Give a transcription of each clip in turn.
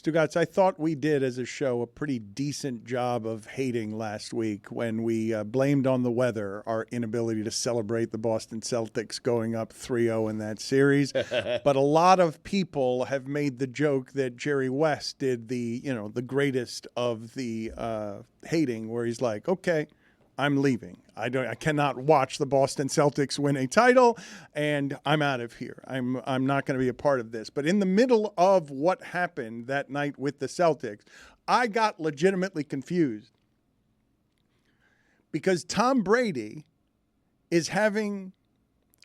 Stugotz, I thought we did as a show a pretty decent job of hating last week when we blamed on the weather our inability to celebrate the Boston Celtics going up 3-0 in that series. But a lot of people have made the joke that Jerry West did the greatest of the hating, where he's like, okay, I'm leaving. I cannot watch the Boston Celtics win a title, and I'm out of here. I'm not going to be a part of this. But in the middle of what happened that night with the Celtics, I got legitimately confused because Tom Brady is having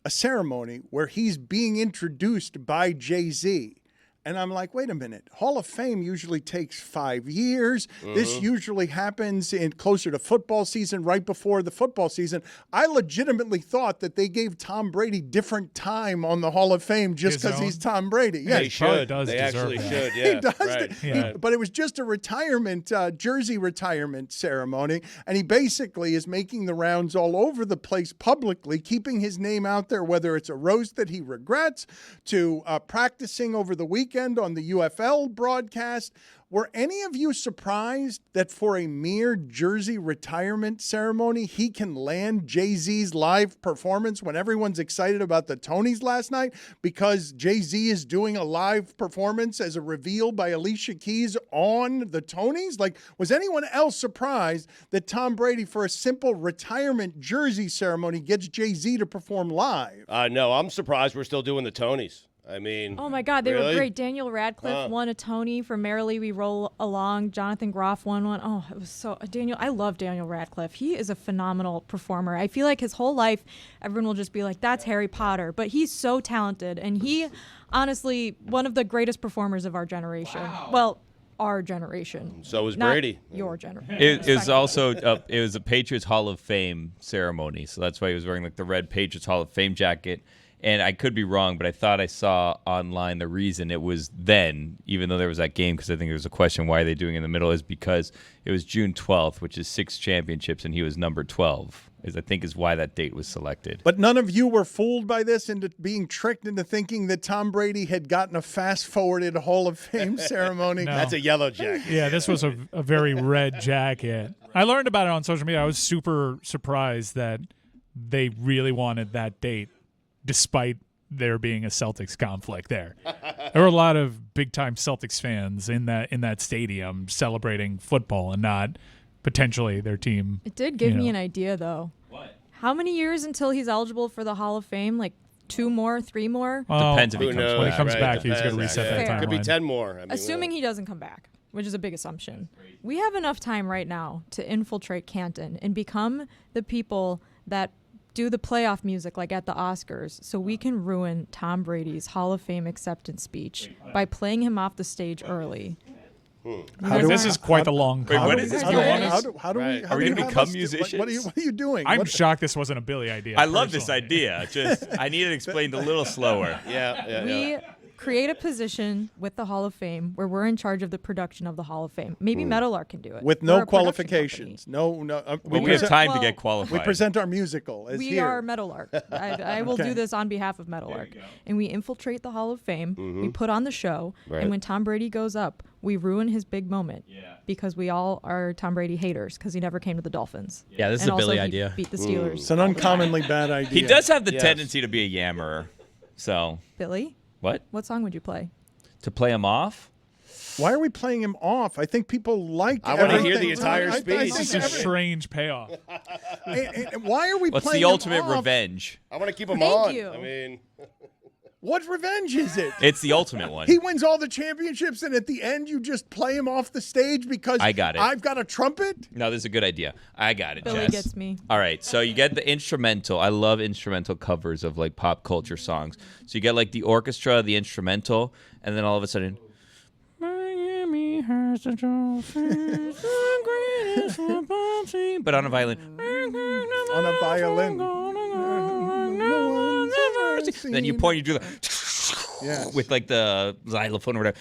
a ceremony where he's being introduced by Jay-Z. And I'm like, wait a minute. Hall of Fame usually takes 5 years. Mm-hmm. This usually happens in closer to football season, right before the football season. I legitimately thought that they gave Tom Brady different time on the Hall of Fame just because he's Tom Brady. Yeah, they should. They actually should. Yeah, he does. Right. Yeah. But it was just a retirement, jersey retirement ceremony. And he basically is making the rounds all over the place publicly, keeping his name out there, whether it's a roast that he regrets, to practicing over the weekend on the UFL broadcast. Were any of you surprised that for a mere jersey retirement ceremony, he can land Jay-Z's live performance when everyone's excited about the Tonys last night because Jay-Z is doing a live performance as a reveal by Alicia Keys on the Tonys? Like, was anyone else surprised that Tom Brady, for a simple retirement jersey ceremony, gets Jay-Z to perform live? No, I'm surprised we're still doing the Tonys. I mean, oh my God, they really? were great. Daniel Radcliffe won a Tony for Merrily We Roll Along. Jonathan Groff won one. Oh, it was so I love Daniel Radcliffe. He is a phenomenal performer. I feel like his whole life, everyone will just be like, "That's Harry Potter," but he's so talented, and he, honestly, one of the greatest performers of our generation. Wow. Well, our generation. So was not Brady. Your generation. It was also it was a Patriots Hall of Fame ceremony, so that's why he was wearing like the red Patriots Hall of Fame jacket. And I could be wrong, but I thought I saw online the reason it was then, even though there was that game, because I think there was a question why are they doing it in the middle, is because it was June 12th, which is 6 championships, and he was number 12, I think is why that date was selected. But none of you were fooled by this into being tricked into thinking that Tom Brady had gotten a fast-forwarded Hall of Fame ceremony? No. That's a yellow jacket. Yeah, this was a very red jacket. I learned about it on social media. I was super surprised that they really wanted that date, despite there being a Celtics conflict there. There were a lot of big-time Celtics fans in that stadium celebrating football and not potentially their team. It did give me an idea, though. What? How many years until he's eligible for the Hall of Fame? Like 2 more, 3 more? Depends if he Who comes knows? When he comes Right, back, he's depends. going to reset that Fair. timeline. Could be 10 more. I mean, Assuming he doesn't come back, which is a big assumption. We have enough time right now to infiltrate Canton and become the people that do the playoff music like at the Oscars, so we can ruin Tom Brady's Hall of Fame acceptance speech by playing him off the stage early. This is quite the long Wait, what is this? How do we Are we do gonna you become have us- musicians? What are you doing? I'm What- shocked this wasn't a Billy idea. I love this personally. idea. Just I need it explained a little slower. Yeah. We create a position with the Hall of Fame where we're in charge of the production of the Hall of Fame. Maybe Meadowlark can do it. With We're no a production qualifications. No. But we have time to well, get qualified. We present our musical as We here. are Meadowlark. I will Okay. do this on behalf of Meadowlark. And we infiltrate the Hall of Fame. We put on the show. Right. And when Tom Brady goes up, we ruin his big moment. Because we all are Tom Brady haters because he never came to the Dolphins. Yeah, this is And a also Billy he idea. beat the Steelers. It's an uncommonly bad idea. He does have the Yes. tendency to be a yammerer. So Billy, what? what song would you play? To play him off? Why are we playing him off? I think people like I wanna hear everything. the entire I speech. think This is a every- strange payoff. and why are we What's playing the him ultimate off? revenge? I want to keep him Thank on. you. I mean, What revenge is it? It's the ultimate one. He wins all the championships, and at the end, you just play him off the stage because I got it. I've got a trumpet? No, this is a good idea. I got it, Billy Jess. gets me. All right, so you get the instrumental. I love instrumental covers of like pop culture songs. So you get like the orchestra, the instrumental, and then all of a sudden, Miami has the Dolphins, the greatest football team, but on a violin. On a violin. Then you point, you do the Yeah. with like the xylophone or whatever.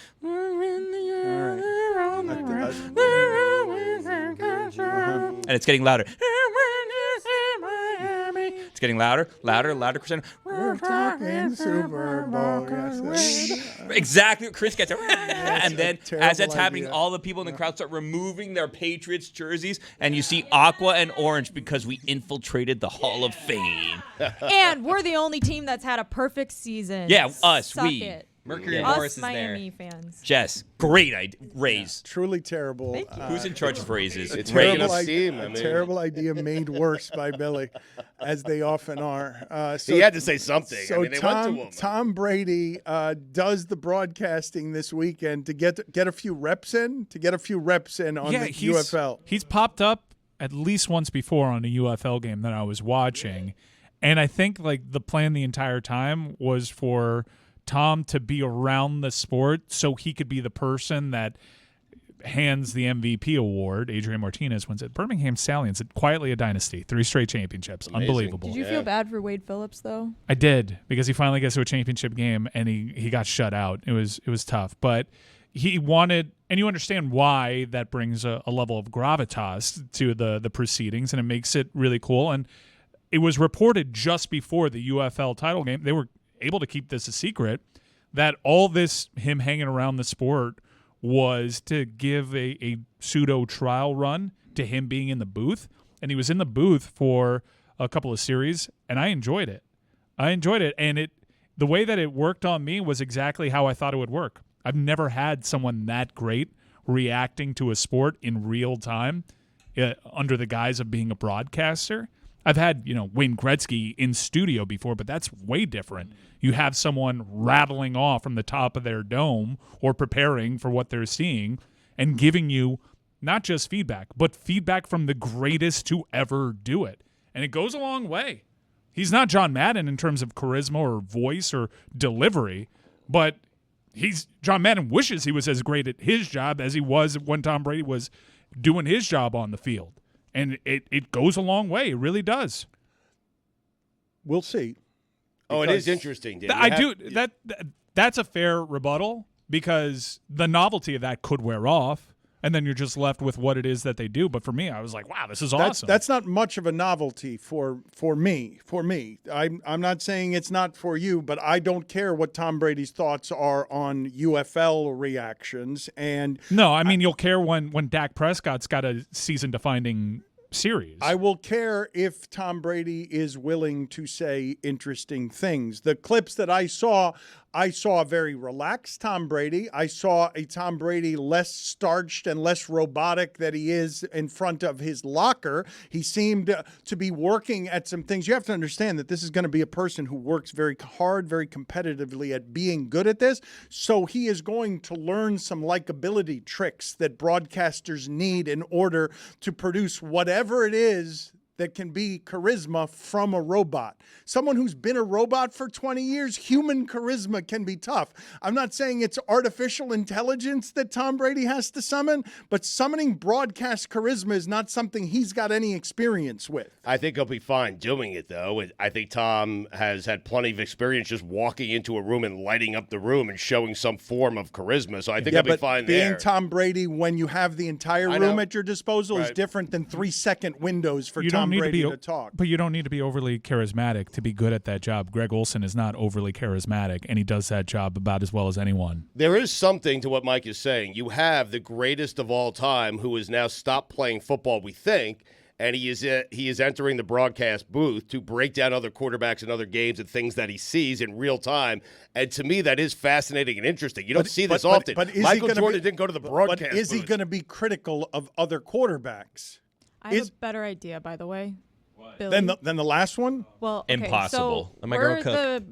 And it's getting louder. It's getting louder, louder, louder crescendo. We're talking Super Bowl. Yes. Exactly. Chris gets it. And then as that's happening, idea. all the people in the crowd start removing their Patriots jerseys, and you see aqua and orange because we infiltrated the Hall of Fame. And we're the only team that's had a perfect season. Yeah, us, Suck we. it. Mercury Us Morris is Miami there. fans. Jess, great idea. Reyes. Truly terrible. Thank you. Who's in charge of raises? It's Terrible Reyes. idea. idea, steam, I mean. terrible idea made worse by Billy, as they often are. He had to say something. So I mean, they went to him. Tom Brady does the broadcasting this weekend to get a few reps in, on the UFL. He's popped up at least once before on a UFL game that I was watching, and I think like the plan the entire time was for Tom to be around the sport so he could be the person that hands the MVP award. Adrian Martinez wins it. Birmingham Stallions, quietly a dynasty, 3 straight championships. Amazing. Unbelievable. Did you feel bad for Wade Phillips though? I did, because he finally gets to a championship game and he got shut out. It was tough, but he wanted, and you understand why that brings a level of gravitas to the proceedings, and it makes it really cool. And it was reported just before the UFL title game, they were able to keep this a secret, that all this him hanging around the sport was to give a pseudo trial run to him being in the booth. And he was in the booth for a couple of series, and I enjoyed it. And the way that it worked on me was exactly how I thought it would work. I've never had someone that great reacting to a sport in real time under the guise of being a broadcaster. I've had, Wayne Gretzky in studio before, but that's way different. You have someone rattling off from the top of their dome or preparing for what they're seeing and giving you not just feedback, but feedback from the greatest to ever do it. And it goes a long way. He's not John Madden in terms of charisma or voice or delivery, but John Madden wishes he was as great at his job as he was when Tom Brady was doing his job on the field. And it goes a long way. It really does. We'll see. Oh, it is interesting, Dan. That's a fair rebuttal, because the novelty of that could wear off, and then you're just left with what it is that they do. But for me, I was like, wow, this is awesome. That's not much of a novelty for me. I'm not saying it's not for you, but I don't care what Tom Brady's thoughts are on UFL reactions. And no, I mean, you'll care when Dak Prescott's got a season-defining series. I will care if Tom Brady is willing to say interesting things. The clips that I saw a very relaxed Tom Brady. I saw a Tom Brady less starched and less robotic that he is in front of his locker. He seemed to be working at some things. You have to understand that this is going to be a person who works very hard, very competitively at being good at this. So he is going to learn some likability tricks that broadcasters need in order to produce whatever it is that can be charisma from a robot. Someone who's been a robot for 20 years, human charisma can be tough. I'm not saying it's artificial intelligence that Tom Brady has to summon, but summoning broadcast charisma is not something he's got any experience with. I think he'll be fine doing it, though. I think Tom has had plenty of experience just walking into a room and lighting up the room and showing some form of charisma. So I think he'll be fine there. Being Tom Brady when you have the entire room at your disposal is different than 3-second windows for Tom Brady to talk. But you don't need to be overly charismatic to be good at that job. Greg Olsen is not overly charismatic, and he does that job about as well as anyone. There is something to what Mike is saying. You have the greatest of all time who has now stopped playing football, we think, and he is entering the broadcast booth to break down other quarterbacks and other games and things that he sees in real time. And to me, that is fascinating and interesting. You don't see this often. But Michael Jordan didn't go to the broadcast But is he booth. going to be critical of other quarterbacks? I have a better idea, by the way. Billy. Than the last one? Well, okay, Impossible. So I'm a girl cook.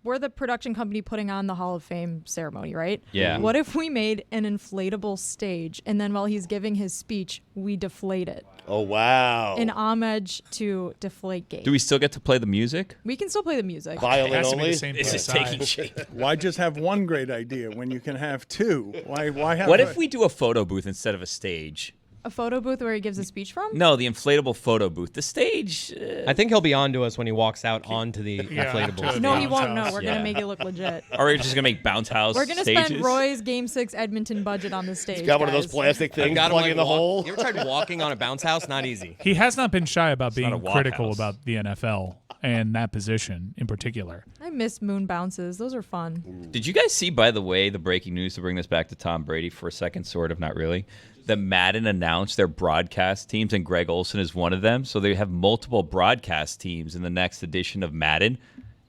we're the production company putting on the Hall of Fame ceremony, right? Yeah. What if we made an inflatable stage, and then while he's giving his speech, we deflate it? Oh, wow. In homage to Deflategate. Do we still get to play the music? We can still play the music. Violin It has to be only? the same This is size. taking shape. Why just have one great idea when you can have two? Why have What if we do a photo booth instead of a stage? a photo booth where he gives a speech from? No, the inflatable photo booth. The stage. I think he'll be on to us when he walks out onto the inflatables. No, he won't. No, house. we're going to make it look legit. Or we're just going to make bounce house We're going to stages. spend Roy's Game 6 Edmonton budget on the stage. He's got one of those guys. plastic things Got him, plugging in the hole. You ever tried walking on a bounce house? Not easy. He has not been shy about not a being walk critical house. about the NFL and that position in particular. I miss moon bounces. Those are fun. Did you guys see, by the way, the breaking news to bring this back to Tom Brady for a second, sort of, not really, that Madden announced their broadcast teams, and Greg Olsen is one of them. So they have multiple broadcast teams in the next edition of Madden.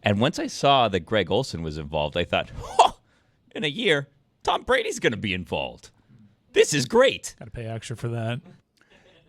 And once I saw that Greg Olsen was involved, I thought, in a year, Tom Brady's going to be involved. This is great. Got to pay extra for that.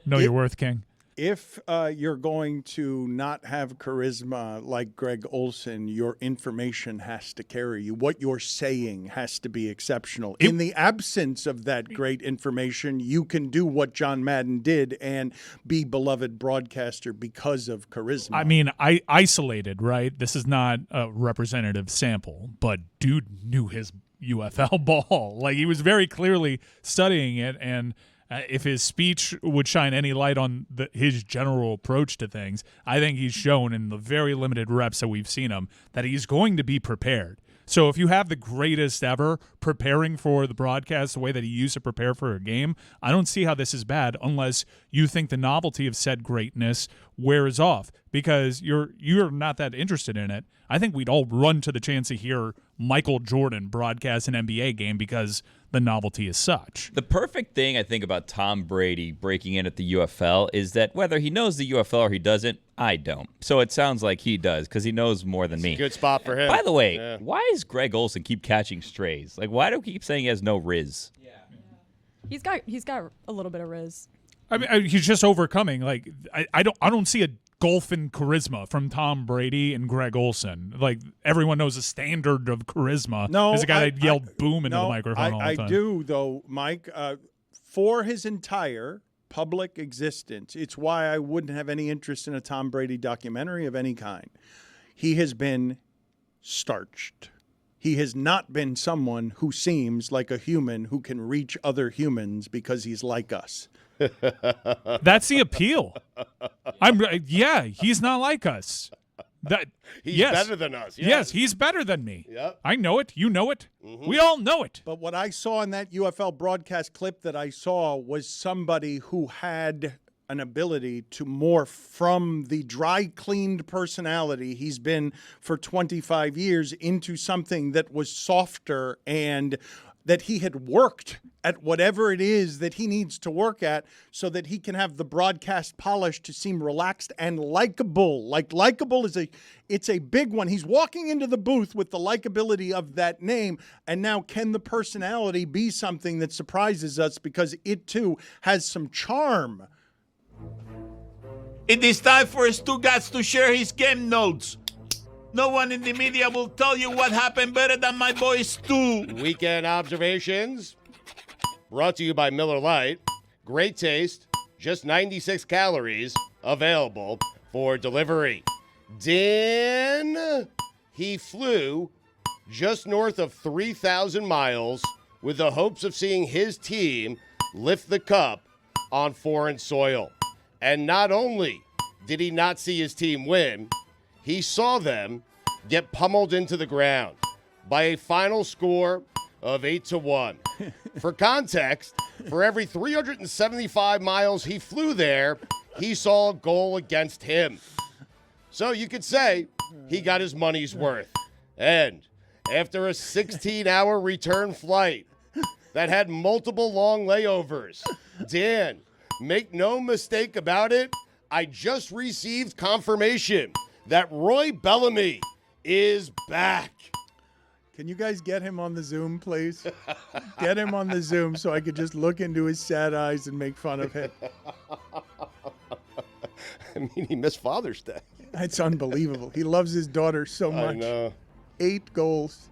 Know your worth, King. If you're going to not have charisma like Greg Olsen, your information has to carry you. What you're saying has to be exceptional. In the absence of that great information, you can do what John Madden did and be beloved broadcaster because of charisma. I mean, I isolated, right? This is not a representative sample, but dude knew his UFL ball. Like, he was very clearly studying it, and if his speech would shine any light on his general approach to things, I think he's shown in the very limited reps that we've seen him that he's going to be prepared. So if you have the greatest ever preparing for the broadcast the way that he used to prepare for a game, I don't see how this is bad unless you think the novelty of said greatness wears off because you're not that interested in it. I think we'd all run to the chance to hear Michael Jordan broadcast an NBA game because the novelty is such. The perfect thing, I think, about Tom Brady breaking in at the UFL is that whether he knows the UFL or he doesn't, I don't. So it sounds like he does because he knows more than me. Good spot for him. By the way, why does Greg Olsen keep catching strays? Like, why do we keep saying he has no riz? He's got a little bit of riz. I mean, he's just overcoming. Like, I don't see a gulf in charisma from Tom Brady and Greg Olsen. Like, everyone knows the standard of charisma. No, is a guy that yelled boom into the microphone all the time. I do, though, Mike. For his entire public existence, it's why I wouldn't have any interest in a Tom Brady documentary of any kind. He has been starched. He has not been someone who seems like a human who can reach other humans because he's like us. That's the appeal. He's not like us. He's better than us. Yes, he's better than me. Yep. I know it. You know it. We all know it. But what I saw in that UFL broadcast clip that I saw was somebody who had an ability to morph from the dry-cleaned personality he's been for 25 years into something that was softer and that he had worked at whatever it is that he needs to work at so that he can have the broadcast polish to seem relaxed and likable. Like, likable is it's a big one. He's walking into the booth with the likability of that name, and now can the personality be something that surprises us because it, too, has some charm? It is time for Stugotz to share his game notes. No one in the media will tell you what happened better than my boy Stu. Weekend observations brought to you by Miller Lite. Great taste, just 96 calories, available for delivery. Dan, he flew just north of 3,000 miles with the hopes of seeing his team lift the cup on foreign soil. And not only did he not see his team win, he saw them get pummeled into the ground by a final score of 8-1. For context, for every 375 miles he flew there, he saw a goal against him. So you could say he got his money's worth. And after a 16-hour return flight that had multiple long layovers, Dan, make no mistake about it, I just received confirmation that Roy Bellamy is back. Can you guys get him on the Zoom, please? Get him on the Zoom so I could just look into his sad eyes and make fun of him. I mean, he missed Father's Day. It's unbelievable. He loves his daughter so much. I know. 8 goals.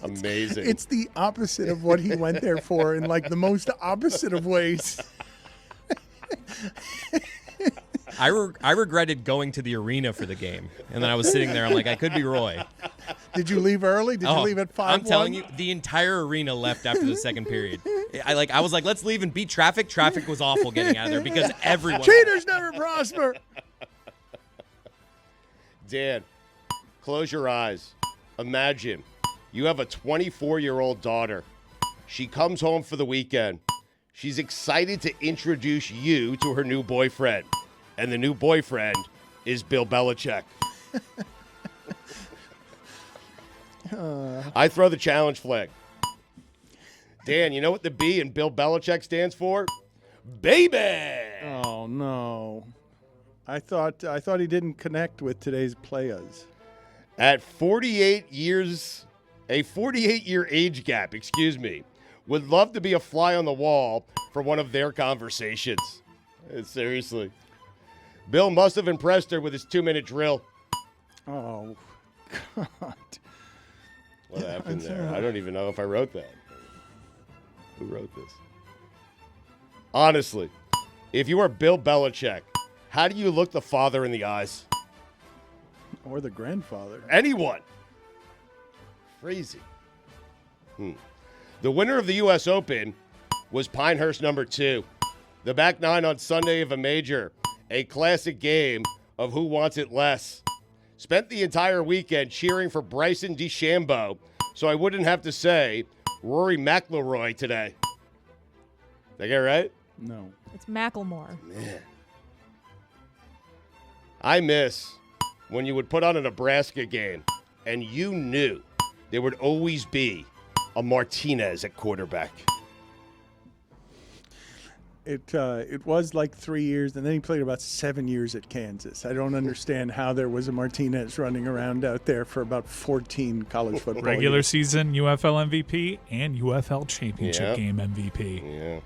Amazing. It's the opposite of what he went there for in like the most opposite of ways. I regretted going to the arena for the game, and then I was sitting there. I'm like, I could be Roy. Did you leave early? Did you leave at 5? I'm telling you, the entire arena left after the second period. I was like, let's leave and beat traffic. Traffic was awful getting out of there because everyone. Cheaters never prosper. Dan, close your eyes. Imagine you have a 24-year-old daughter. She comes home for the weekend. She's excited to introduce you to her new boyfriend. And the new boyfriend is Bill Belichick. I throw the challenge flag. Dan, you know what the B in Bill Belichick stands for? Baby! Oh, no. I thought he didn't connect with today's players. At 48 years, a 48-year age gap, would love to be a fly on the wall for one of their conversations. Seriously. Bill must have impressed her with his 2-minute drill. Oh, God. What happened there? I don't even know if I wrote that. Who wrote this? Honestly, if you are Bill Belichick, how do you look the father in the eyes? Or the grandfather. Anyone. Crazy. The winner of the U.S. Open was Pinehurst number 2. The back nine on Sunday of a major. A classic game of who wants it less. Spent the entire weekend cheering for Bryson DeChambeau, so I wouldn't have to say Rory McIlroy today. Did I get it right? No. It's Macklemore. Man. I miss when you would put on a Nebraska game and you knew there would always be a Martinez at quarterback. It was like 3 years, and then he played about 7 years at Kansas. I don't understand how there was a Martinez running around out there for about 14 college football Regular years. season UFL MVP and UFL championship game MVP. Yeah.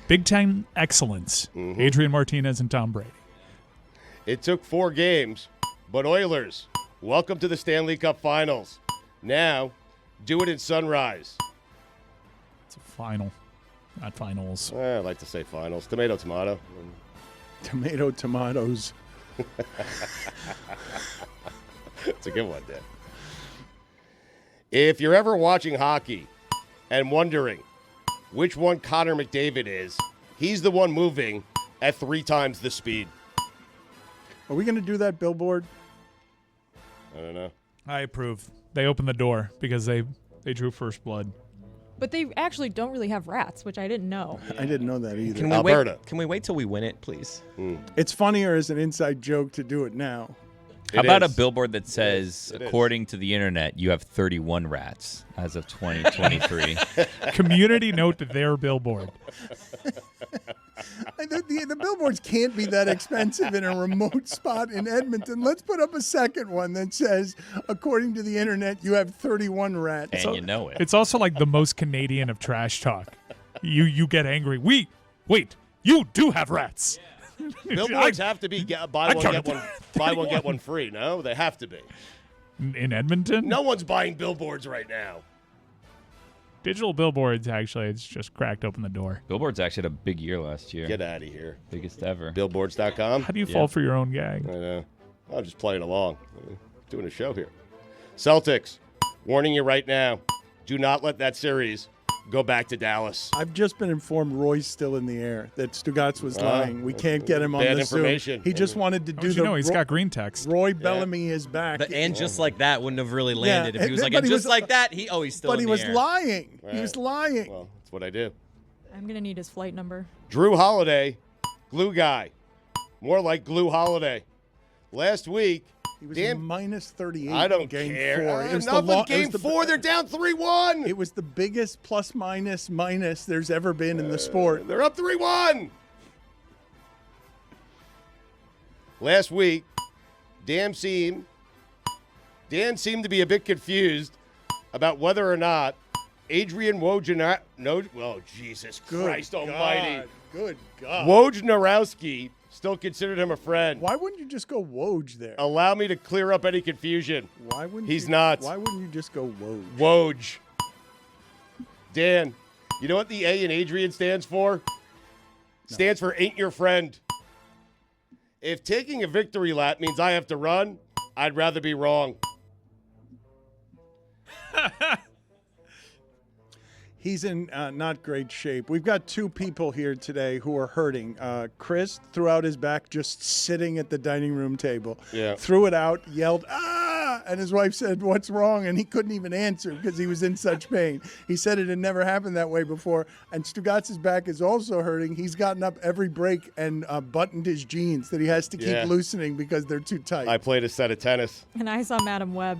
Big Ten excellence. Adrian Martinez and Tom Brady. It took 4 games, but Oilers, welcome to the Stanley Cup Finals. Now, do it in Sunrise. It's a final, not finals. I like to say finals. Tomato, tomato. Tomato, tomatoes. It's a good one, Dan. If you're ever watching hockey and wondering which one Connor McDavid is, he's the one moving at 3 times the speed. Are we going to do that billboard? I don't know. I approve. They opened the door because they drew first blood. But they actually don't really have rats, which I didn't know. I didn't know that either. Alberta. Can we wait till we win it, please? It's funnier as an inside joke to do it now. How about a billboard that says, according to the internet, you have 31 rats as of 2023? Community note to their billboard. The billboards can't be that expensive in a remote spot in Edmonton. Let's put up a second one that says, according to the internet, you have 31 rats. And you know it. It's also like the most Canadian of trash talk. You get angry. Wait, you do have rats. Billboards have to be buy one get one free. No, they have to be. In Edmonton? No one's buying billboards right now. Digital billboards, actually, it's just cracked open the door. Billboards actually had a big year last year. Get out of here. Biggest ever. Billboards.com. How do you fall for your own gag? I know. I'm just playing along. Doing a show here. Celtics, warning you right now. Do not let that series go back to Dallas. I've just been informed Roy's still in the air, that Stugotz was lying. We can't get him on bad the information. Zoom. He just wanted to How do would the you know? He's got green text. Roy Bellamy is back. And just like that wouldn't have really landed if he was like, but and he just was- like that, he's still but in he the was air. lying. Right. He was lying. Well, that's what I do. I'm going to need his flight number. Drew Holiday, glue guy. More like glue holiday. Last week, He was Dan, minus 38 I don't in game care. 4. It was Enough the in game it was 4. They're down 3-1. It was the biggest plus minus there's ever been in the sport. They're up 3-1. Last week, Dan seemed to be a bit confused about whether or not Adrian Jesus Christ almighty. Good God. Wojnarowski still considered him a friend. Why wouldn't you just go Woj there? Allow me to clear up any confusion. Why wouldn't He's you, not. Why wouldn't you just go Woj? Woj. Dan, you know what the A in Adrian stands for? Stands for ain't your friend. If taking a victory lap means I have to run, I'd rather be wrong. He's in not great shape. We've got two people here today who are hurting. Chris threw out his back just sitting at the dining room table. Yeah. Threw it out, yelled, "Ah!" And his wife said, "What's wrong?" And he couldn't even answer because he was in such pain. He said it had never happened that way before. And Stugotz's back is also hurting. He's gotten up every break and buttoned his jeans that he has to keep loosening because they're too tight. I played a set of tennis. And I saw Madam Webb.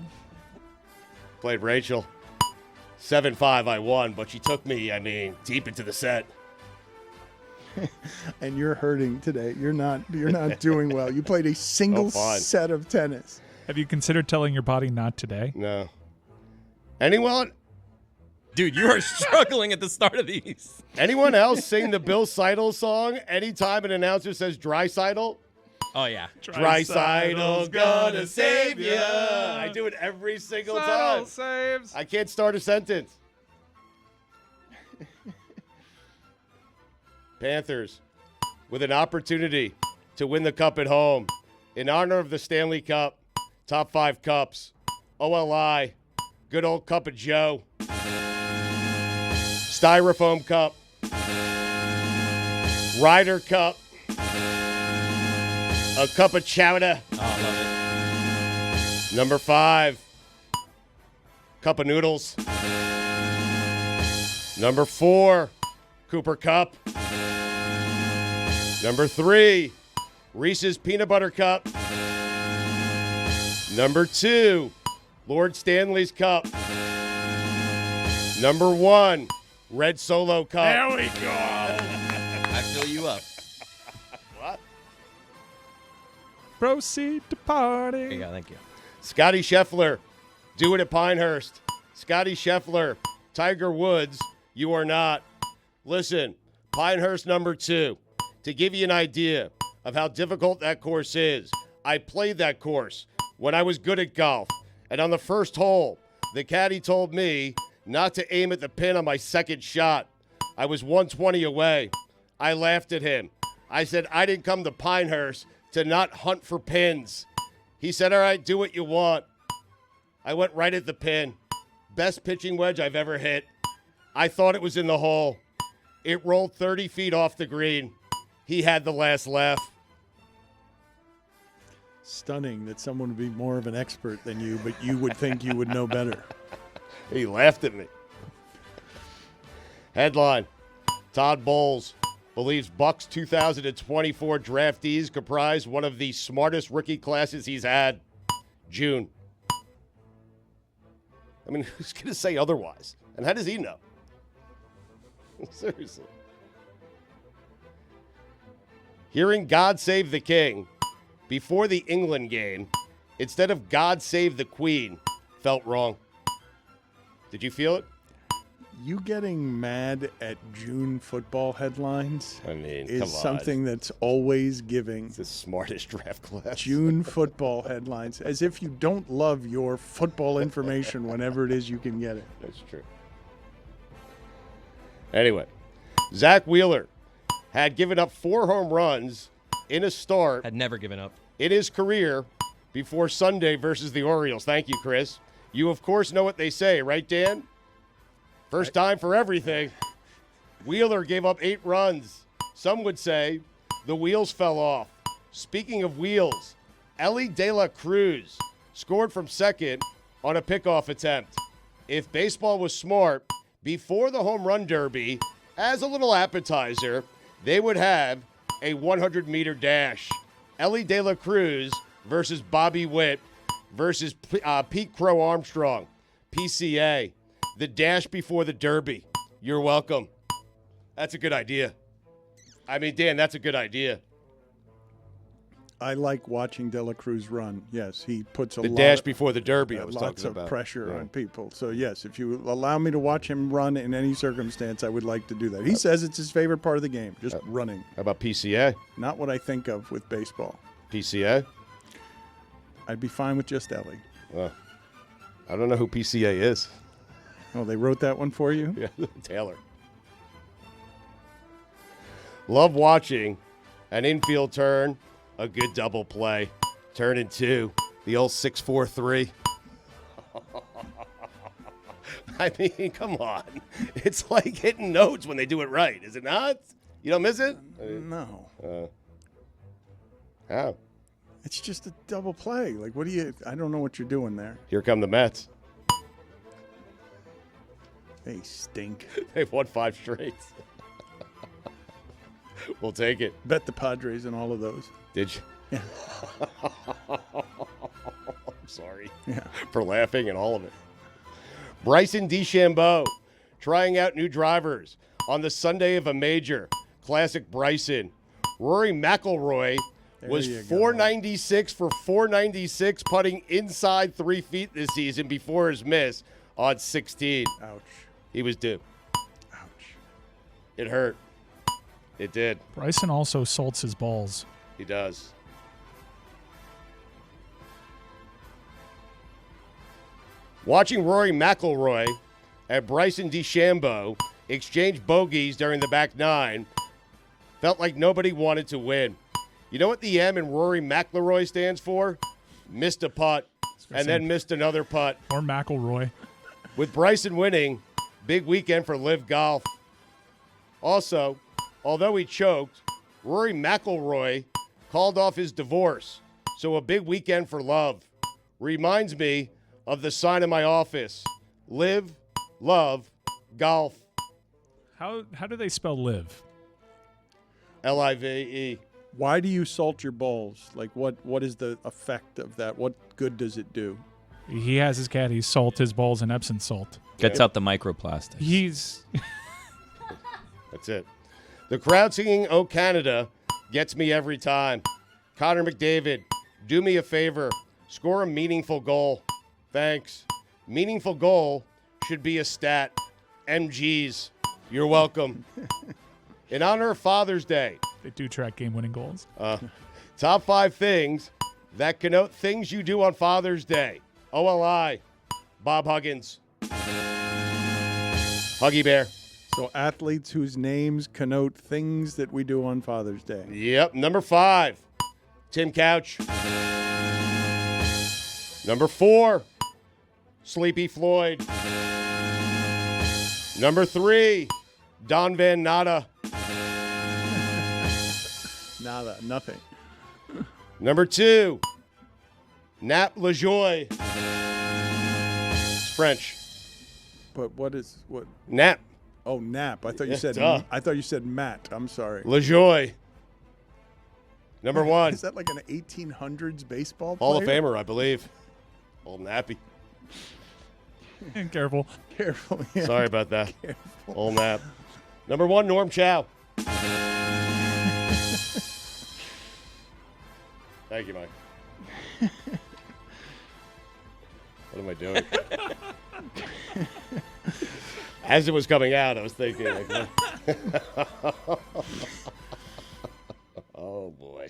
Played Rachel. 7-5 I won, but she took me, deep into the set. And you're hurting today. You're not doing well. You played a single set of tennis. Have you considered telling your body not today? No. Anyone? Dude, you are struggling at the start of these. Anyone else sing the Bill Seidel song anytime an announcer says Draisaitl? Oh, yeah. Draisaitl's gonna save you. I do it every single time. Saves. I can't start a sentence. Panthers with an opportunity to win the cup at home in honor of the Stanley Cup. Top 5 cups. OLI. Good old cup of Joe. Styrofoam cup. Ryder cup. A cup of chowder. Oh, I love Number 5. Cup of noodles. Number 4. Cooper Cup. Number 3. Reese's Peanut Butter Cup. Number 2. Lord Stanley's Cup. Number 1. Red Solo Cup. There we go. it. I fill you up. Proceed to party. There you go, thank you. Scotty Scheffler, do it at Pinehurst. Scotty Scheffler, Tiger Woods, you are not. Listen, Pinehurst number 2. To give you an idea of how difficult that course is, I played that course when I was good at golf. And on the first hole, the caddy told me not to aim at the pin on my second shot. I was 120 away. I laughed at him. I said, I didn't come to Pinehurst to not hunt for pins. He said, all right, do what you want. I went right at the pin. Best pitching wedge I've ever hit. I thought it was in the hole. It rolled 30 feet off the green. He had the last laugh. Stunning that someone would be more of an expert than you, but you would think you would know better. He laughed at me. Headline, Todd Bowles believes Bucks 2024 draftees comprise one of the smartest rookie classes he's had. June. I mean, who's going to say otherwise? And how does he know? Seriously. Hearing God Save the King before the England game instead of God Save the Queen felt wrong. Did you feel it? You getting mad at June football headlines is something that's always giving. It's the smartest draft class. June football headlines, as if you don't love your football information whenever it is you can get it. That's true. Anyway, Zach Wheeler had given up 4 home runs in a start Had never given up. in his career before Sunday versus the Orioles. Thank you, Chris. You, of course, know what they say, right, Dan? First time for everything. Wheeler gave up 8 runs. Some would say the wheels fell off. Speaking of wheels, Elly De La Cruz scored from second on a pickoff attempt. If baseball was smart, before the home run derby, as a little appetizer, they would have a 100-meter dash. Elly De La Cruz versus Bobby Witt versus Pete Crow Armstrong, PCA. The dash before the derby. You're welcome. That's a good idea. I mean, Dan, that's a good idea. I like watching De La Cruz run. Yes, he puts a The lot dash of, before the derby I was lots talking of about. pressure Yeah. on people. So, yes, if you allow me to watch him run in any circumstance, I would like to do that. He says it's his favorite part of the game, just running. How about PCA? Not what I think of with baseball. PCA? I'd be fine with just Elly. Well, I don't know who PCA is. Oh, they wrote that one for you? Yeah, Taylor. Love watching an infield turn, a good double play. Turn in 2, the old 6-4-3. I mean, come on. It's like hitting notes when they do it right, is it not? You don't miss it? No. How? It's just a double play. Like, what do you? I don't know what you're doing there. Here come the Mets. They stink. They've won 5 straight. We'll take it. Bet the Padres in all of those. Did you? Yeah. I'm sorry Yeah. for laughing and all of it. Bryson DeChambeau trying out new drivers on the Sunday of a major. Classic Bryson. Rory McIlroy was you go. 496 for 496 putting inside 3 feet this season before his miss on 16. Ouch. He was due. Ouch. It hurt. It did. Bryson also salts his balls. He does. Watching Rory McIlroy and Bryson DeChambeau exchange bogeys during the back nine felt like nobody wanted to win. You know what the M in Rory McIlroy stands for? Missed a putt and then missed another putt. Or McIlroy. With Bryson winning, big weekend for Live Golf. Also, although he choked, Rory McIlroy called off his divorce. So a big weekend for love. Reminds me of the sign in my office. Live, love, golf. How do they spell live? Live. Why do you salt your balls? Like, what is the effect of that? What good does it do? He has his caddies salt his balls in Epsom salt. Gets out the microplastics. He's That's it. The crowd singing "Oh Canada" gets me every time. Connor McDavid, do me a favor. Score a meaningful goal. Thanks. Meaningful goal should be a stat. MGs. You're welcome. In honor of Father's Day, they do track game-winning goals. top 5 things that connote things you do on Father's Day. OLI. Bob Huggins. Huggy Bear. So athletes whose names connote things that we do on Father's Day. Yep. Number 5, Tim Couch. Number 4, Sleepy Floyd. Number 3, Don Van Natta. Nada, nothing. Number 2, Nap LaJoie. It's French. But what? Nap Oh, nap. I thought you Yeah, said. duh. I thought you said Matt. I'm sorry. LaJoie. Number 1, Is that like an 1800s baseball player? Hall of Famer, I believe. Old Nappy. Careful. Careful. Yeah. Sorry about that. Old Nap. Number 1, Norm Chow. Thank you, Mike. What am I doing? As it was coming out, I was thinking, like, oh boy.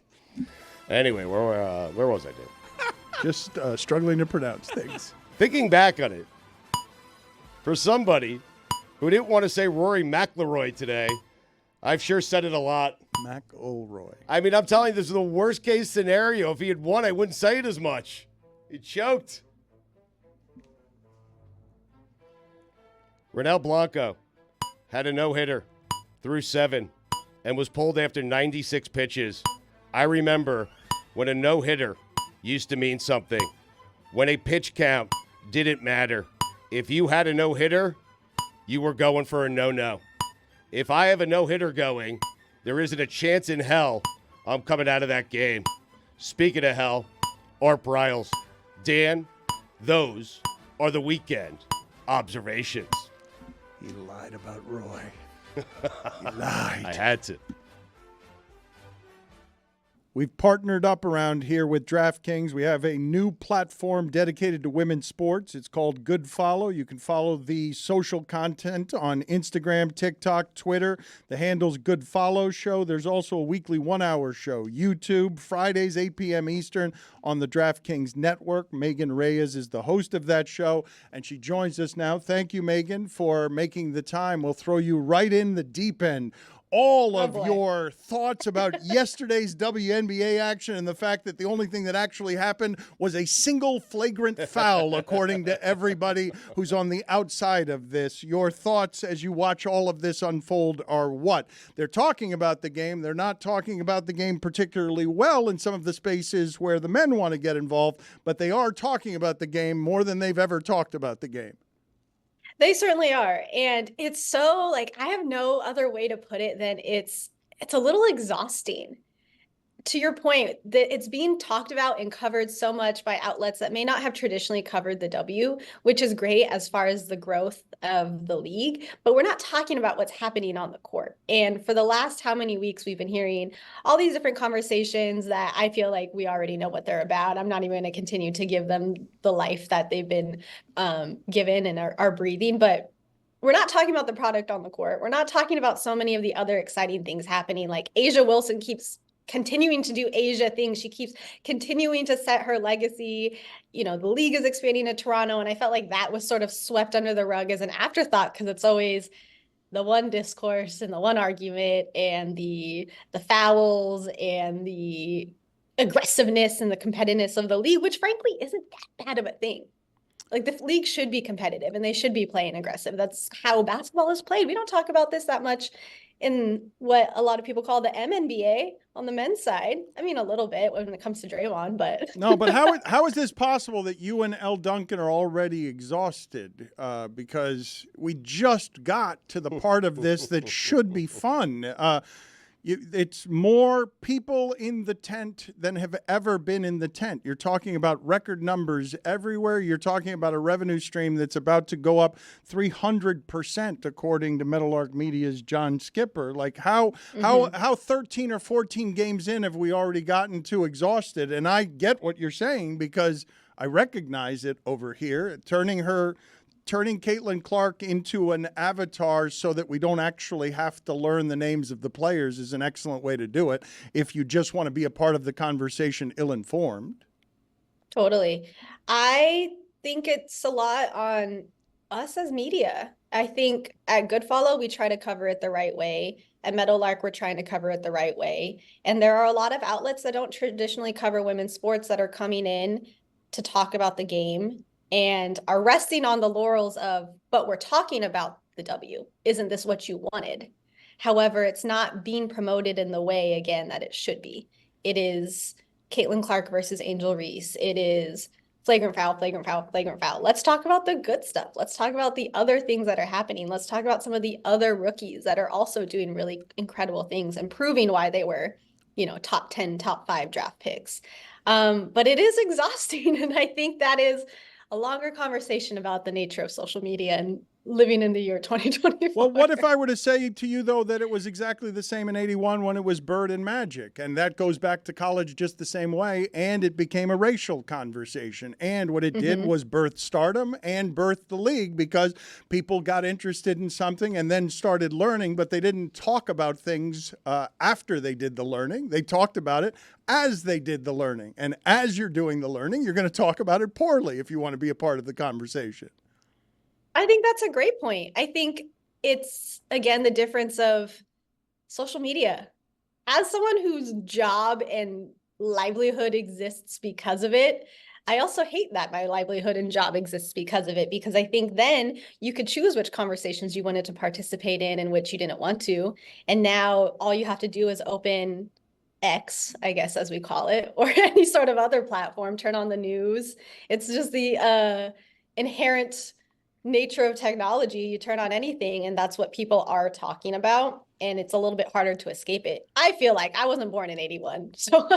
Anyway, where was I, dude? Just struggling to pronounce things. Thinking back on it, for somebody who didn't want to say Rory McIlroy today, I've sure said it a lot. McIlroy. I mean, I'm telling you, this is the worst case scenario. If he had won, I wouldn't say it as much. He choked. Ronel Blanco had a no-hitter through 7 and was pulled after 96 pitches. I remember when a no-hitter used to mean something. When a pitch count didn't matter. If you had a no-hitter, you were going for a no-no. If I have a no-hitter going, there isn't a chance in hell I'm coming out of that game. Speaking of hell, Art Briles. Dan, those are the weekend observations. He lied about Roy. He lied. I had to. We've partnered up around here with DraftKings. We have a new platform dedicated to women's sports. It's called Good Follow. You can follow the social content on Instagram, TikTok, Twitter. The handle's Good Follow Show. There's also a weekly 1-hour show, YouTube, Fridays, 8 p.m. Eastern on the DraftKings Network. Megan Reyes is the host of that show, and she joins us now. Thank you, Megan, for making the time. We'll throw you right in the deep end. all of boy. your thoughts about yesterday's WNBA action and the fact that the only thing that actually happened was a single flagrant foul, according to everybody who's on the outside of this. Your thoughts as you watch all of this unfold are what? They're talking about the game. They're not talking about the game particularly well in some of the spaces where the men want to get involved, but they are talking about the game more than they've ever talked about the game. They certainly are. And it's so like, I have no other way to put it than it's a little exhausting. To your point, that it's being talked about and covered so much by outlets that may not have traditionally covered the W, which is great as far as the growth of the league, but we're not talking about what's happening on the court. And for the last how many weeks we've been hearing all these different conversations that I feel like we already know what they're about. I'm not even going to continue to give them the life that they've been given and are breathing, but we're not talking about the product on the court. We're not talking about so many of the other exciting things happening. Like A'ja Wilson keeps continuing to do Asia things. She keeps continuing to set her legacy. You know, the league is expanding to Toronto. And I felt like that was sort of swept under the rug as an afterthought because it's always the one discourse and the one argument and the fouls and the aggressiveness and the competitiveness of the league, which frankly isn't that bad of a thing. Like the league should be competitive and they should be playing aggressive. That's how basketball is played. We don't talk about this that much in what a lot of people call the MNBA on the men's side. I mean, a little bit when it comes to Draymond, but no. But how is this possible that you and L. Duncan are already exhausted? Because we just got to the part of this that should be fun. It's more people in the tent than have ever been in the tent. You're talking about record numbers everywhere. You're talking about a revenue stream that's about to go up 300%, according to Meadowlark Media's John Skipper. Like how 13 or 14 games in have we already gotten too exhausted? And I get what you're saying because I recognize it over here, turning Caitlin Clark into an avatar so that we don't actually have to learn the names of the players is an excellent way to do it if you just want to be a part of the conversation ill-informed. Totally. I think it's a lot on us as media. I think at Goodfollow, we try to cover it the right way. At Meadowlark, we're trying to cover it the right way. And there are a lot of outlets that don't traditionally cover women's sports that are coming in to talk about the game and are resting on the laurels of, but we're talking about the W. Isn't this what you wanted? However, it's not being promoted in the way, again, that it should be. It is Caitlin Clark versus Angel Reese. It is flagrant foul, flagrant foul, flagrant foul. Let's talk about the good stuff. Let's talk about the other things that are happening. Let's talk about some of the other rookies that are also doing really incredible things and proving why they were, top 10, top 5 draft picks. But it is exhausting. And I think that is a longer conversation about the nature of social media and living in the year 2024. Well, what if I were to say to you, though, that it was exactly the same in 81 when it was Bird and Magic, and that goes back to college just the same way, and it became a racial conversation, and what it did was birth stardom and birth the league because people got interested in something and then started learning, but they didn't talk about things after they did the learning. They talked about it as they did the learning, and as you're doing the learning, you're going to talk about it poorly if you want to be a part of the conversation. I think that's a great point. I think it's, again, the difference of social media. As someone whose job and livelihood exists because of it, I also hate that my livelihood and job exists because of it, because I think then you could choose which conversations you wanted to participate in and which you didn't want to. And now all you have to do is open X, I guess, as we call it, or any sort of other platform, turn on the news. It's just the inherent nature of technology. You turn on anything and that's what people are talking about, and it's a little bit harder to escape it. I feel like I wasn't born in 81, so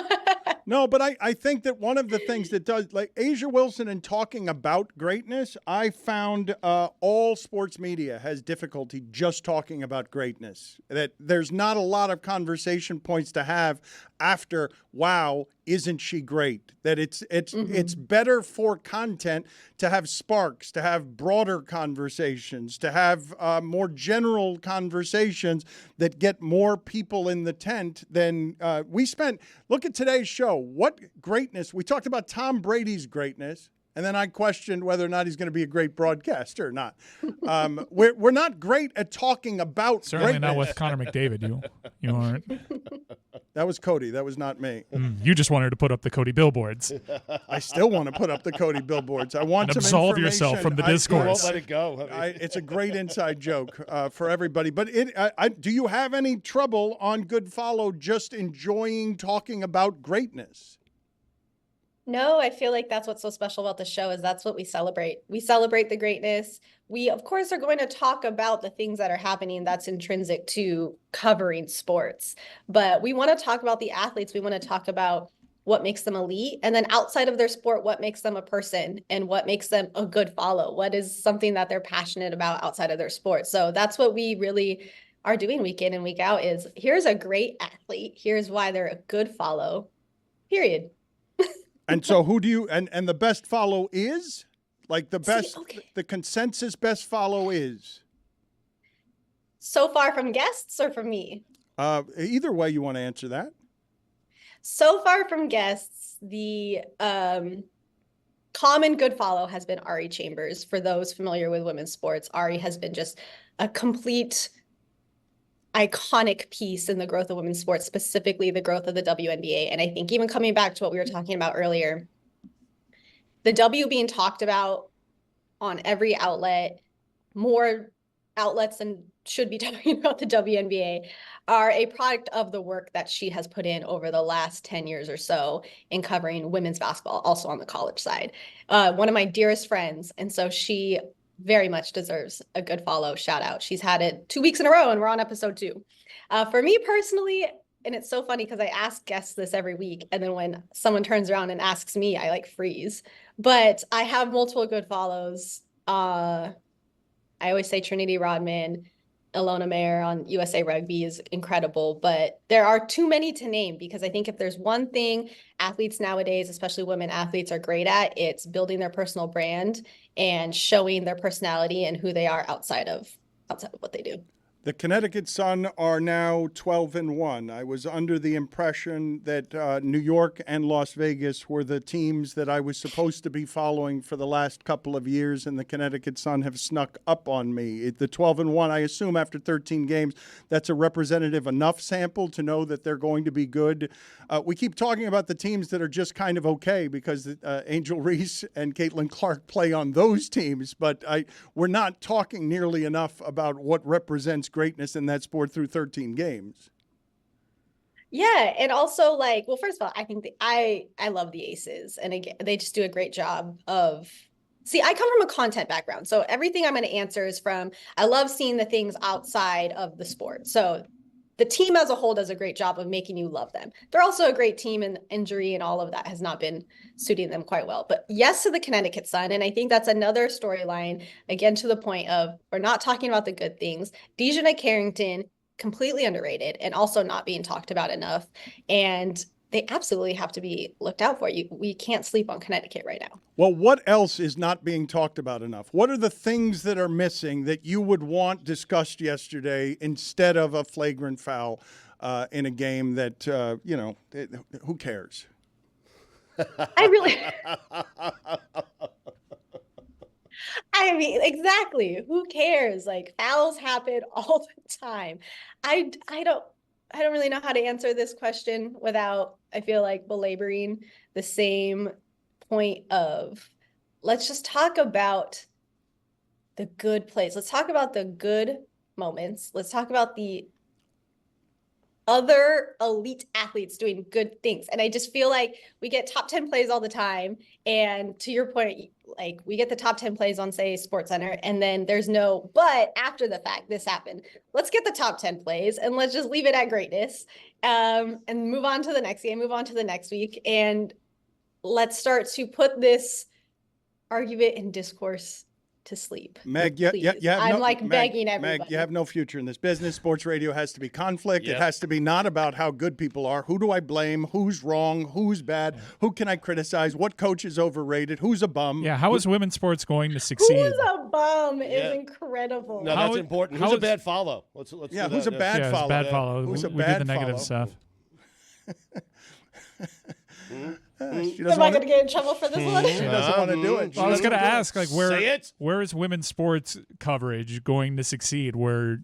no, but I think that one of the things that does, like A'ja Wilson and talking about greatness, I found all sports media has difficulty just talking about greatness. That there's not a lot of conversation points to have after, wow, isn't she great? That it's better for content to have sparks, to have broader conversations, to have more general conversations that get more people in the tent than we spent. Look at today's show. What greatness. We talked about Tom Brady's greatness. And then I questioned whether or not he's going to be a great broadcaster or not. We're not great at talking about Certainly greatness. not with Connor McDavid. You aren't. That was Cody. That was not me. You just wanted to put up the Cody billboards. I still want to put up the Cody billboards. I want And some absolve yourself from the information. You won't discourse. let it go. It's a great inside joke for everybody. But do you have any trouble on Good Follow just enjoying talking about greatness? No, I feel like that's what's so special about the show is that's what we celebrate. We celebrate the greatness. We, of course, are going to talk about the things that are happening that's intrinsic to covering sports. But we want to talk about the athletes. We want to talk about what makes them elite. And then outside of their sport, what makes them a person and what makes them a good follow? What is something that they're passionate about outside of their sport? So that's what we really are doing week in and week out is here's a great athlete. Here's why they're a good follow, period. And so who do you and the best follow is? Like the best, okay. the consensus best follow is? So far from guests or from me? Either way you want to answer that. So far from guests, the common good follow has been Ari Chambers. For those familiar with women's sports, Ari has been just a complete iconic piece in the growth of women's sports, specifically the growth of the WNBA. And I think even coming back to what we were talking about earlier, the W being talked about on every outlet, more outlets than should be talking about the WNBA, are a product of the work that she has put in over the last 10 years or so in covering women's basketball, also on the college side. One of my dearest friends. And so she very much deserves a good follow shout out. She's had it 2 weeks in a row and we're on episode 2. For me personally, and it's so funny because I ask guests this every week. And then when someone turns around and asks me, I like freeze. But I have multiple good follows. I always say Trinity Rodman, Ilona Mayer on USA Rugby is incredible, but there are too many to name because I think if there's one thing athletes nowadays, especially women athletes, are great at, it's building their personal brand and showing their personality and who they are outside of what they do. The Connecticut Sun are now 12-1. I was under the impression that New York and Las Vegas were the teams that I was supposed to be following for the last couple of years, and the Connecticut Sun have snuck up on me. The 12-1, I assume after 13 games, that's a representative enough sample to know that they're going to be good. We keep talking about the teams that are just kind of okay because Angel Reese and Caitlin Clark play on those teams, but we're not talking nearly enough about what represents greatness in that sport through 13 games. Yeah, and also well, first of all, I think I love the Aces, and again, they just do a great job of. See, I come from a content background, so everything I'm going to answer is from. I love seeing the things outside of the sport. So the team as a whole does a great job of making you love them. They're also a great team, and injury and all of that has not been suiting them quite well. But yes to the Connecticut Sun, and I think that's another storyline, again, to the point of we're not talking about the good things. Dejanay Carrington, completely underrated and also not being talked about enough. And they absolutely have to be looked out for. We can't sleep on Connecticut right now. Well, what else is not being talked about enough? What are the things that are missing that you would want discussed yesterday instead of a flagrant foul in a game that, who cares? I mean, exactly. Who cares? Fouls happen all the time. I don't really know how to answer this question without, I feel like, belaboring the same point of let's just talk about the good plays. Let's talk about the good moments. Let's talk about the other elite athletes doing good things. And I just feel like we get top 10 plays all the time. And to your point, we get the top 10 plays on, say, SportsCenter, and then there's no, but after the fact, this happened. Let's get the top 10 plays and let's just leave it at greatness and move on to the next game, move on to the next week. And let's start to put this argument and discourse to sleep. Meg, I'm begging everybody. Meg, you have no future in this business. Sports radio has to be conflict. Yep. It has to be not about how good people are. Who do I blame? Who's wrong? Who's bad? Who can I criticize? What coach is overrated? Who's a bum? Yeah, how is women's sports going to succeed? Who's a bum is incredible. No, that's important. Who's a bad follow? Let's who's a do that. bad follow? Bad follow. Who's a we bad do the negative follow? stuff. She Am doesn't I want going to get in trouble for this one? She doesn't want to do it. I was going to ask, like, Say it. where is women's sports coverage going to succeed where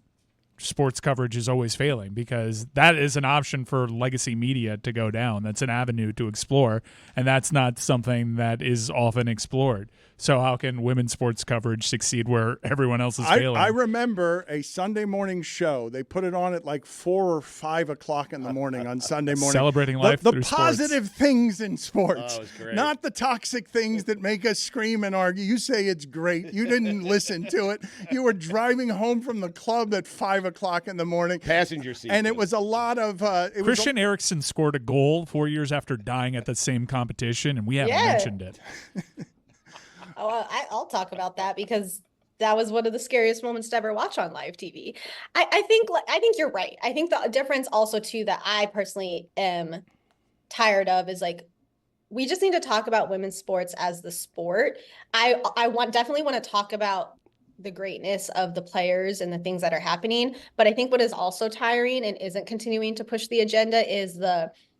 sports coverage is always failing? Because that is an option for legacy media to go down. That's an avenue to explore, and that's not something that is often explored. So how can women's sports coverage succeed where everyone else is failing? I remember a Sunday morning show. They put it on at like 4 or 5 o'clock in the morning on Sunday morning. Celebrating life the through sports. positive things in sports, Oh, it was great. not the toxic things that make us scream and argue. You say it's great. You didn't listen to it. You were driving home from the club at 5 o'clock in the morning. Passenger seat. And it was a lot of Christian Eriksen scored a goal 4 years after dying at the same competition, and we haven't mentioned it. Oh, I'll talk about that because that was one of the scariest moments to ever watch on live TV. I think you're right. I think the difference also too that I personally am tired of is like we just need to talk about women's sports as the sport. I definitely want to talk about the greatness of the players and the things that are happening. But I think what is also tiring and isn't continuing to push the agenda is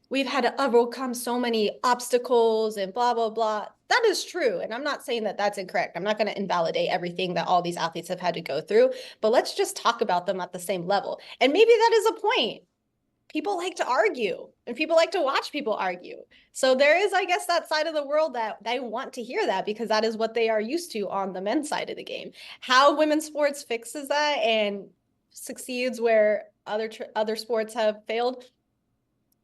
we've had to overcome so many obstacles and blah, blah, blah. That is true. And I'm not saying that that's incorrect. I'm not going to invalidate everything that all these athletes have had to go through, but let's just talk about them at the same level. And maybe that is a point. People like to argue and people like to watch people argue. So there is, I guess, that side of the world that they want to hear that because that is what they are used to on the men's side of the game. How women's sports fixes that and succeeds where other sports have failed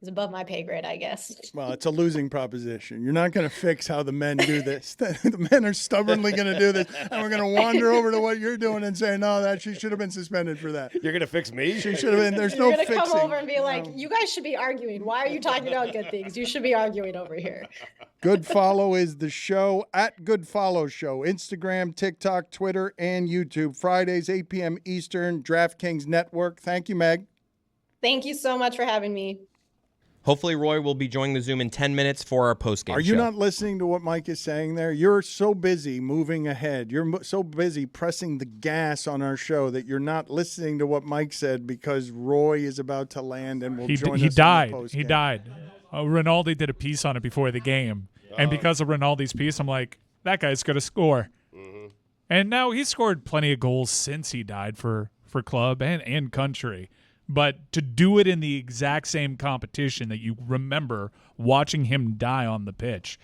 is above my pay grade, I guess. Well, it's a losing proposition. You're not going to fix how the men do this. The men are stubbornly going to do this, and we're going to wander over to what you're doing and say, no, that she should have been suspended for that. You're going to fix me? She should have been. There's You're no gonna fixing. come over and be like, you guys should be arguing. Why are you talking about good things? You should be arguing over here. Good Follow is the show at Good Follow Show. Instagram, TikTok, Twitter, and YouTube. Fridays, 8 p.m. Eastern, DraftKings Network. Thank you, Meg. Thank you so much for having me. Hopefully, Roy will be joining the Zoom in 10 minutes for our postgame show. Are you not listening to what Mike is saying there? You're so busy moving ahead. You're so busy pressing the gas on our show that you're not listening to what Mike said because Roy is about to land and will join us in the postgame. He died. Rinaldi did a piece on it before the game. And because of Rinaldi's piece, I'm like, that guy's going to score. Mm-hmm. And now he's scored plenty of goals since he died for club and country. But to do it in the exact same competition that you remember watching him die on the pitch,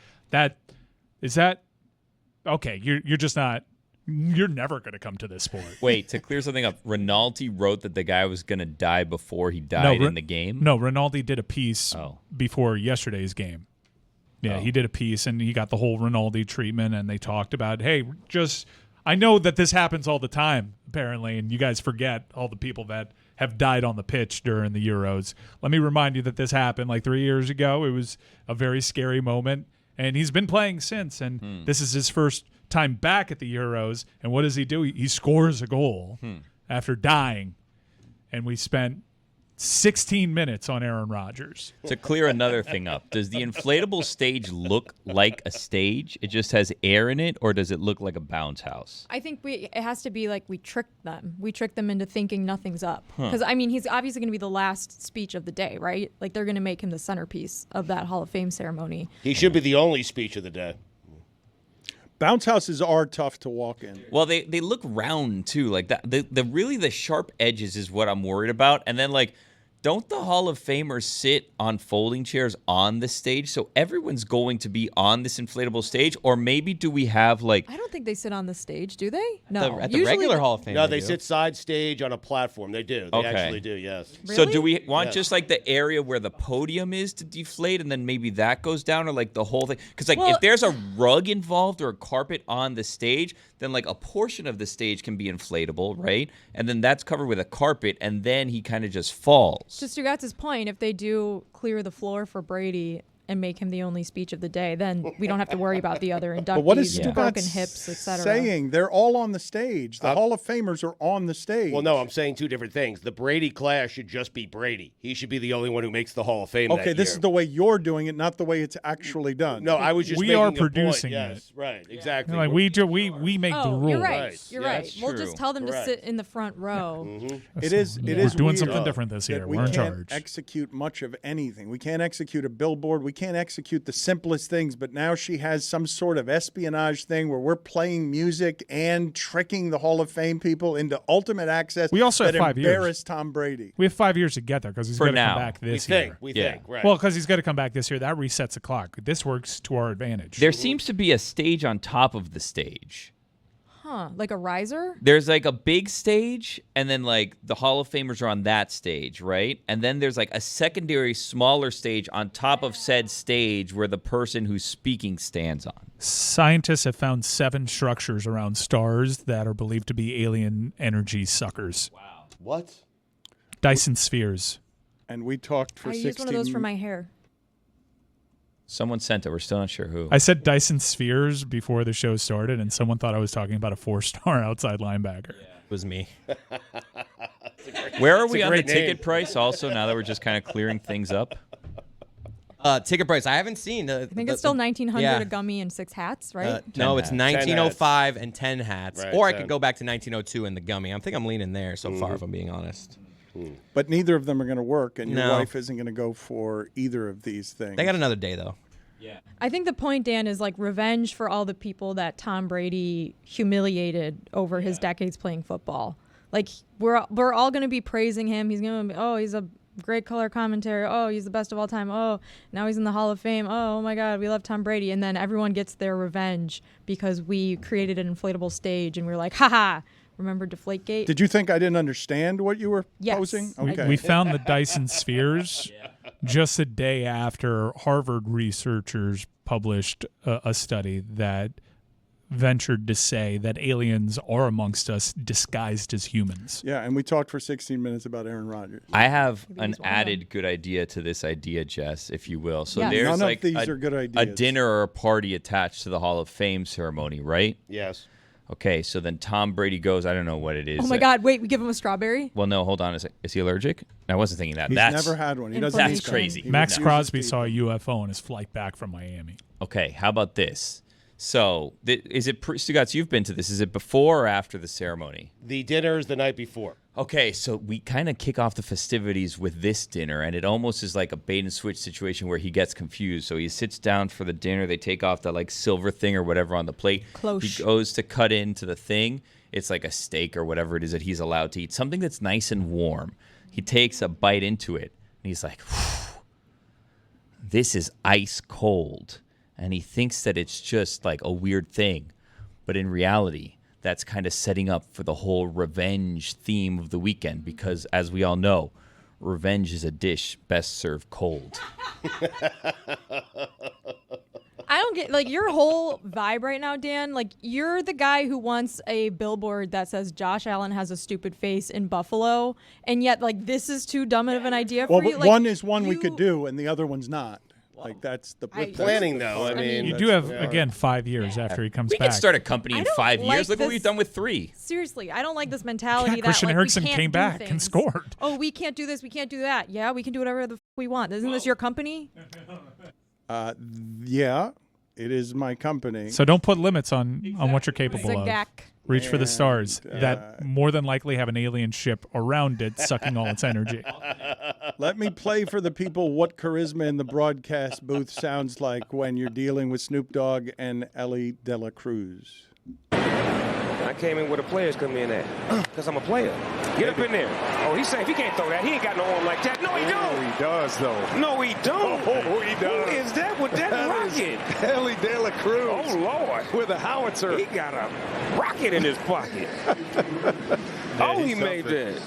okay, you're just not – you're never going to come to this sport. Wait, to clear something up, Rinaldi wrote that the guy was going to die before he died in the game? No, Rinaldi did a piece before yesterday's game. Yeah, he did a piece, and he got the whole Rinaldi treatment, and they talked about, hey, just – I know that this happens all the time, apparently, and you guys forget all the people that – have died on the pitch during the Euros. Let me remind you that this happened like 3 years ago. It was a very scary moment, and he's been playing since, and this is his first time back at the Euros, and what does he do? He scores a goal after dying, and we spent 16 minutes on Aaron Rodgers. To clear another thing up, does the inflatable stage look like a stage? It just has air in it, or does it look like a bounce house? I think it has to be like we tricked them. We tricked them into thinking nothing's up. Because, I mean, he's obviously going to be the last speech of the day, right? Like, they're going to make him the centerpiece of that Hall of Fame ceremony. He should be the only speech of the day. Bounce houses are tough to walk in. Well, they look round too, like that. The sharp edges is what I'm worried about. And then don't the Hall of Famers sit on folding chairs on the stage? So everyone's going to be on this inflatable stage, or maybe do we have I don't think they sit on the stage, do they? No, at the regular Hall of Fame. No, they sit side stage on a platform. They do. They actually do. Yes. Really? So do we want just the area where the podium is to deflate, and then maybe that goes down, or the whole thing? Because if there's a rug involved or a carpet on the stage, then a portion of the stage can be inflatable, right? And then that's covered with a carpet, and then he kind of just falls. To Stugotz's point, if they do clear the floor for Brady and make him the only speech of the day, then we don't have to worry about the other inductees, But what is broken Stugotz hips, etc. saying? They're all on the stage. The Hall of Famers are on the stage. Well, no, I'm saying two different things. The Brady class should just be Brady. He should be the only one who makes the Hall of Fame. Okay, this year. is the way you're doing it, not the way it's actually done. No, I was just We making are a point. producing Yes, it. right, exactly. We make the rules. You're right. Right. You're Yeah, right. that's We'll true. just tell them Correct. to sit in the front row. It is We're doing weird something different this that year. We We're in can't charge. execute much of anything. We can't execute a billboard. We can't can't execute the simplest things, but now she has some sort of espionage thing where we're playing music and tricking the Hall of Fame people into ultimate access. We also have 5 years. Embarrass Tom Brady. We have 5 years to get there because he's going to come back this year. We think, right. Well, because he's going to come back this year. That resets the clock. This works to our advantage. There seems to be a stage on top of the stage. Huh, like a riser? There's like a big stage, and then like the Hall of Famers are on that stage, right? And then there's like a secondary, smaller stage on top of said stage where the person who's speaking stands on. Scientists have found 7 structures around stars that are believed to be alien energy suckers. Wow. What? Dyson spheres. And we talked for I 60 use one of those for my hair. Someone sent it. We're still not sure who. I said Dyson spheres before the show started, and someone thought I was talking about a 4-star outside linebacker. It was me. Where are we on the great name. ticket price also, now that we're just kind of clearing things up? Ticket price. I haven't seen. I think it's still 1900 a gummy and 6 hats, right? No, it's 10 1905 and 10 hats. Right, or I 10. could go back to 1902 and the gummy. I think I'm leaning there so far, if I'm being honest. But neither of them are going to work, and your No. wife isn't going to go for either of these things. They got another day, though. I think the point, Dan, is like revenge for all the people that Tom Brady humiliated over his decades playing football. Like we're all going to be praising him. He's going to be, oh, he's a great color commentary. Oh, he's the best of all time. Oh, now he's in the Hall of Fame. Oh my God, we love Tom Brady. And then everyone gets their revenge because we created an inflatable stage and we're like, haha. Remember Deflategate? Did you think I didn't understand what you were Yes. posing? We- Okay. We found the Dyson spheres just a day after Harvard researchers published a study that ventured to say that aliens are amongst us disguised as humans. Yeah, and we talked for 16 minutes about Aaron Rodgers. I have Maybe an he's one of them. added good idea to this idea, Jess, if you will. So Yes. there's None like of these are good a ideas. dinner or a party attached to the Hall of Fame ceremony, right? Yes. Okay, so then Tom Brady goes, I don't know what it is. Oh my God, wait, we give him a strawberry? Well, no, hold on. Is he allergic? I wasn't thinking that. He's That's never had one. He doesn't That's eat them. crazy. He Max refuses Crosby to eat saw a them. UFO on his flight back from Miami. Okay, how about this? So, is it, Stugotz, you've been to this. Is it before or after the ceremony? The dinner is the night before. Okay, so we kind of kick off the festivities with this dinner, and it almost is like a bait and switch situation where he gets confused. So he sits down for the dinner. They take off that like silver thing or whatever on the plate. Cloche. He goes to cut into the thing. It's like a steak or whatever it is that he's allowed to eat. Something that's nice and warm. He takes a bite into it, and he's like, "Whew, this is ice cold. And he thinks that it's just like a weird thing. But in reality, that's kind of setting up for the whole revenge theme of the weekend because, as we all know, revenge is a dish best served cold. I don't get, like, your whole vibe right now, Dan. Like, you're the guy who wants a billboard that says Josh Allen has a stupid face in Buffalo, and yet, like, this is too dumb of an idea for Well, you. but Like, one is one we you- could do, and the other one's not. Like, that's the I- that's Planning, the though, I fun. mean- You do have, again, 5 years after he comes We back. can start a company I in don't 5 like years. Look what this- we've done with 3. Seriously, I don't like this mentality that Christian like, Eriksen we can't came do back and things. scored. Oh, we can't do this. We can't do that. Yeah, we can do whatever the we want. Isn't this your company? Yeah, it is my company. So don't put limits on what you're capable of. Zagak. Reach for the stars And, that more than likely have an alien ship around it sucking all its energy. Let me play for the people what charisma in the broadcast booth sounds like when you're dealing with Snoop Dogg and Elly De La Cruz. I came in where the players come in at, because I'm a player. Get up in there. Oh, he's saying if he can't throw that, he ain't got no arm like that. No, he don't. He does, though. No, he don't. Oh, he does. Who is that with that rocket? Elly De La Cruz. Oh, Lord. With a howitzer. He got a rocket in his pocket. Oh, he made that.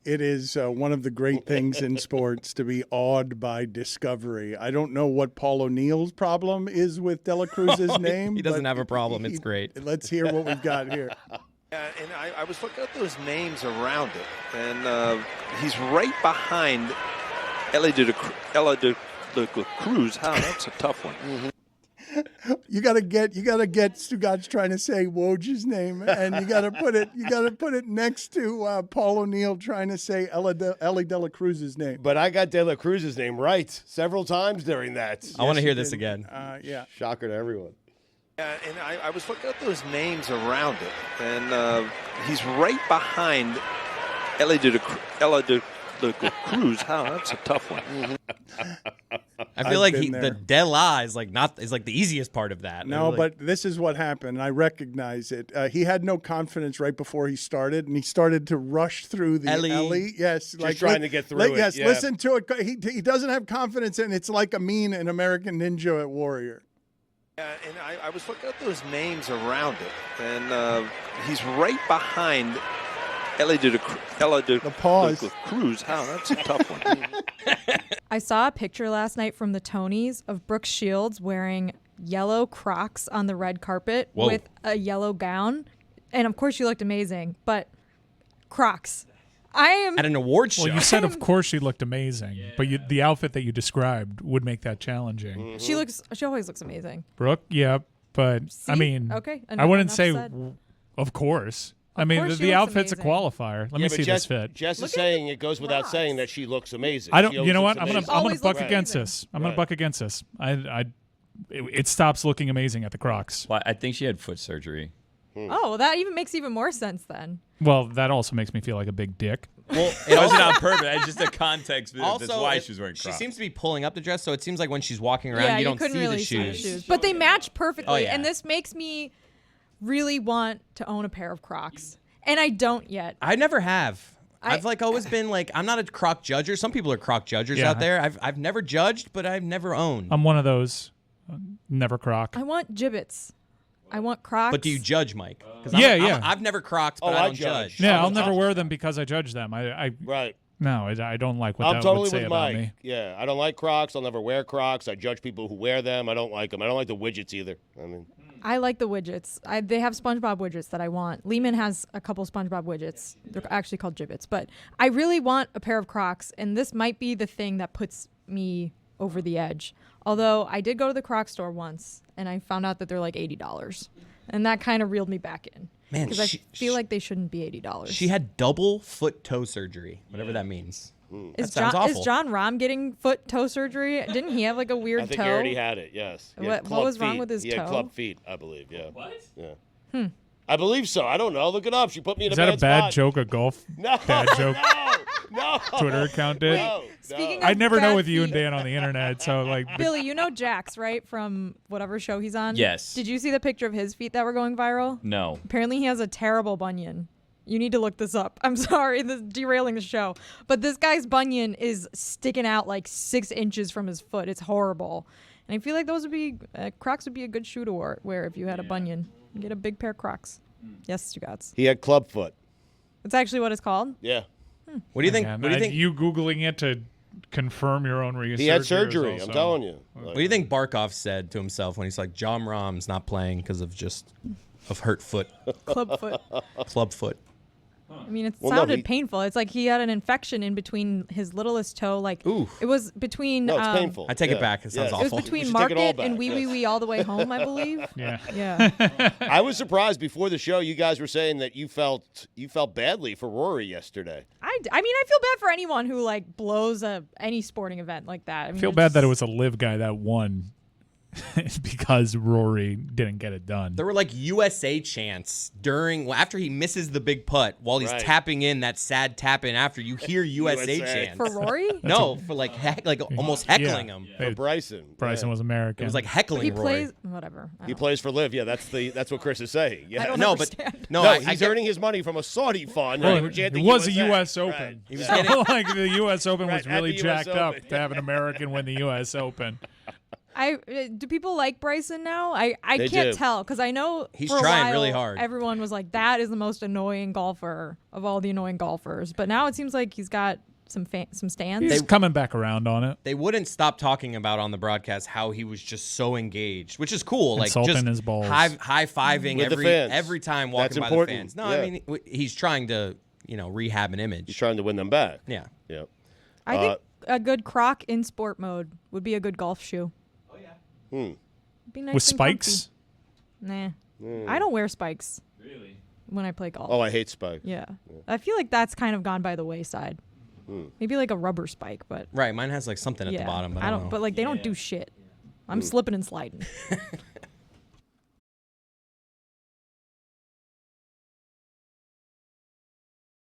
It is one of the great things in sports to be awed by discovery. I don't know what Paul O'Neill's problem is with De La Cruz's name. He doesn't but have a problem. It's great. Let's hear what we've got here. And I was looking at those names around it, and he's right behind Elly De La Cruz. How? That's a tough one. You gotta get Stugotz trying to say Woj's name, and you gotta put it next to Paul O'Neill trying to say Elly De La Cruz's name. But I got De La Cruz's name right several times during that. I want to Yes, hear you this did. again. Yeah. Shocker to everyone. And I was looking at those names around it, and he's right behind Elly De Cruz, that's a tough one. I feel like been the there. De La is like the easiest part of that. No, Like, but this is what happened. I recognize it. He had no confidence right before he started, and he started to rush through the Elly. Yes, Just trying to get through it. Yes, Yeah. listen to it. He doesn't have confidence, and it's like Amin in American Ninja at Warrior. And I was looking at those names around it, and he's right behind Elly De La Cruz. That's a tough one. I saw a picture last night from the Tonys of Brooke Shields wearing yellow Crocs on the red carpet with a yellow gown. And of course she looked amazing, but Crocs. I am at an award show. Well, you said of course she looked amazing, but the outfit that you described would make that challenging. Mm-hmm. she always looks amazing. Brooke, yeah, but See? I mean, Okay, I wouldn't enough say, said. of course. I Of mean, course she the looks outfit's amazing. a qualifier. Let me Yeah, see but this fit. Jess is Look at saying the it goes without Crocs. saying that she looks amazing. I don't. She You always know looks what? I'm gonna amazing. Always buck looks against amazing. this. I'm gonna Right. buck against this. It stops looking amazing at the Crocs. Well, I think she had foot surgery. Oh, that even makes even more sense then. Well, that also makes me feel like a big dick. Well, It wasn't on purpose. It's just a context. also, That's why it- she's wearing she Crocs. seems to be pulling up the dress, so it seems like when she's walking around, Yeah, you don't couldn't see really the see the shoes. shoes. But they match perfectly, Oh, yeah. and this makes me really want to own a pair of Crocs. And I don't yet. I never have. I- I've always been like, I'm not a Croc judger. Some people are Croc judgers Yeah. out there. I've never judged, but I've never owned. I'm one of those. Never Croc. I want gibbets. I want Crocs. But do you judge, Mike? 'Cause Yeah. I've never Crocked, but Oh, I I don't judge. judge. Yeah, I'll never wear them because I judge them. Right. No, I don't like what I'm that totally would say with about Mike. me. Yeah, I don't like Crocs. I'll never wear Crocs. I judge people who wear them. I don't like them. I don't like the widgets either. I mean, I like the widgets. They have SpongeBob widgets that I want. Lehman has a couple SpongeBob widgets. They're actually called gibbets. But I really want a pair of Crocs, and this might be the thing that puts me over the edge. Although I did go to the Croc store once, and I found out that they're like $80. And that kind of reeled me back in. Man, Because I feel like they shouldn't be $80. She had double foot toe surgery, whatever that means. Is That sounds John, awful. is John Rahm getting foot toe surgery? Didn't he have like a weird I think toe? he already had it. Yes. He had What club was wrong feet. with his He had toe? club feet, I believe. Yeah. What? Yeah. I believe so. I don't know. Look it up. She put me in Is a that a bad bad spot. joke? A golf No. bad joke No. Twitter account did? No. Speaking no. of I never know bad with you and feet- Dan on the internet, so like Billy, you know Jax, right? From whatever show he's on? Yes. Did you see the picture of his feet that were going viral? No. Apparently he has a terrible bunion. You need to look this up. I'm sorry, this is derailing the show. But this guy's bunion is sticking out like 6 inches from his foot. It's horrible. And I feel like those would be, Crocs would be a good shoe to wear if you had a bunion. Get a big pair of Crocs. Yes, Stugotz. He had club foot. That's actually what it's called. Yeah. What do you think? man, What do you think? you Googling it to confirm your own research? He had is surgery. also- I'm telling you. What do you think Barkov said to himself when he's like, John Rahm's not playing because of hurt foot, Club foot. club foot? I mean, it Well, no, sounded he- painful. It's like he had an infection in between his littlest toe. Like, Ooh. it was between. No, it's painful. I take it Yeah. back. It sounds Yeah. It was awful. We between should take it all Market back, and Wee Wee yes. Wee all the way home, I believe. Yeah. Yeah. I was surprised before the show. You guys were saying that you felt badly for Rory yesterday. I mean, I feel bad for anyone who like blows any sporting event like that. I mean, I feel it's bad that it just- was a live guy that won because Rory didn't get it done. There were like USA chants after he misses the big putt while he's Right. tapping in that sad tap in after you hear USA USA. chants. for Rory. No, for like almost heckling him. For Bryson. Bryson was American. It was like heckling He Rory. plays whatever. I He don't- plays for Liv. Yeah, that's what Chris is saying. Yeah. I don't No, understand. No, No, I he's get- earning his money from a Saudi fund. Well, Right? We're it chanting was a USA. U.S. Right. Open. He was So, getting- like the U.S. Open Right, was at really the US jacked up Open. to have an American win the U.S. Open. Do people like Bryson now? I They can't do. tell because I know He's for a trying while, really hard. Everyone was like, "That is the most annoying golfer of all the annoying golfers." But now it seems like he's got some stands. He's coming back around on it. They wouldn't stop talking about on the broadcast how he was just so engaged, which is cool. Like Insulting just his balls. high-fiving With the every fans. time walking That's by important. the fans. No, Yeah. I mean he's trying to rehab an He's image. trying to win them back. Yeah. Yeah. I think a good Croc in sport mode would be a good golf shoe. Oh yeah. Be nice With and comfy. spikes? Nah. I don't wear spikes. Really? When I play golf. Oh, I hate Spike. Yeah. I feel like that's kind of gone by the wayside. Maybe like a rubber spike, but Right, mine has like something at yeah. the bottom. But I I don't. don't know. But like they don't do shit. I'm slipping and sliding.